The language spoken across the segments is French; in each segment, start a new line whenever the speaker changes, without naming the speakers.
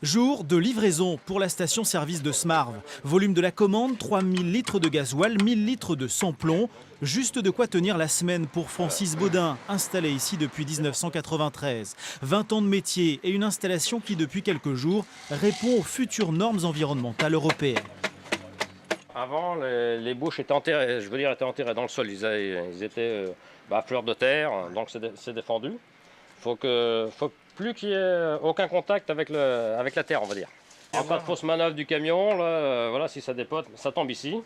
Jour de livraison pour la station-service de Smarve. Volume de la commande, 3000 litres de gasoil, 1000 litres de sans-plomb. Juste de quoi tenir la semaine pour Francis Baudin, installé ici depuis 1993. 20 ans de métier et une installation qui, depuis quelques jours, répond aux futures normes environnementales européennes.
Avant, les bouches étaient enterrées, étaient enterrées dans le sol. Ils étaient à fleur de terre, donc c'est défendu. Faut plus qu'il y ait aucun contact avec la terre, on va dire. En cas de fausse manœuvre du camion, là, voilà, si ça dépote, ça tombe ici.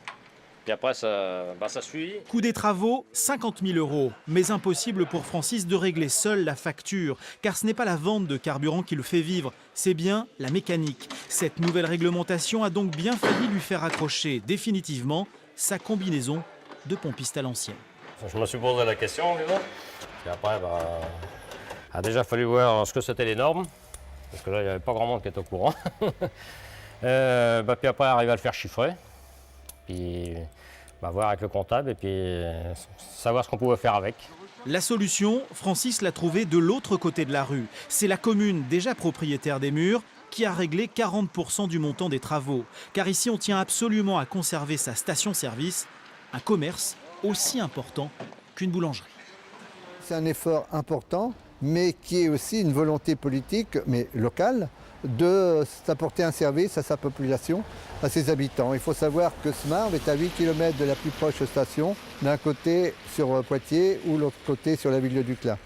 Puis après, ça suit.
Coût des travaux, 50 000 €. Mais impossible pour Francis de régler seul la facture. Car ce n'est pas la vente de carburant qui le fait vivre, c'est bien la mécanique. Cette nouvelle réglementation a donc bien failli lui faire accrocher définitivement sa combinaison de pompiste à l'ancienne.
Je me suis posé la question, déjà. Puis après, a déjà fallu voir ce que c'était les normes. Parce que là, il n'y avait pas grand monde qui était au courant. Puis après, arriver à le faire chiffrer. Puis voir avec le comptable et puis savoir ce qu'on pouvait faire avec.
La solution, Francis l'a trouvée de l'autre côté de la rue. C'est la commune, déjà propriétaire des murs, qui a réglé 40 % du montant des travaux. Car ici, on tient absolument à conserver sa station-service, un commerce aussi important qu'une boulangerie.
C'est un effort important, mais qui est aussi une volonté politique, mais locale, de s'apporter un service à sa population, à ses habitants. Il faut savoir que Smarve est à 8 km de la plus proche station, d'un côté sur Poitiers ou l'autre côté sur la ville de Duclin.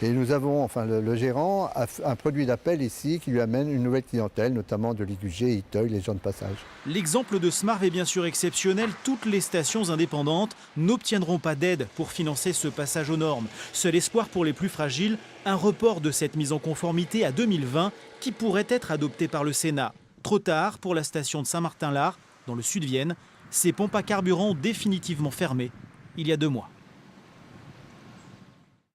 Et nous avons, le gérant a un produit d'appel ici qui lui amène une nouvelle clientèle, notamment de Ligugé, Iteuil, les gens de passage.
L'exemple de Smarve est bien sûr exceptionnel. Toutes les stations indépendantes n'obtiendront pas d'aide pour financer ce passage aux normes. Seul espoir pour les plus fragiles, un report de cette mise en conformité à 2020 qui pourrait être adopté par le Sénat. Trop tard pour la station de Saint-Martin-l'Art, dans le sud Vienne. Ces pompes à carburant ont définitivement fermé il y a 2 mois.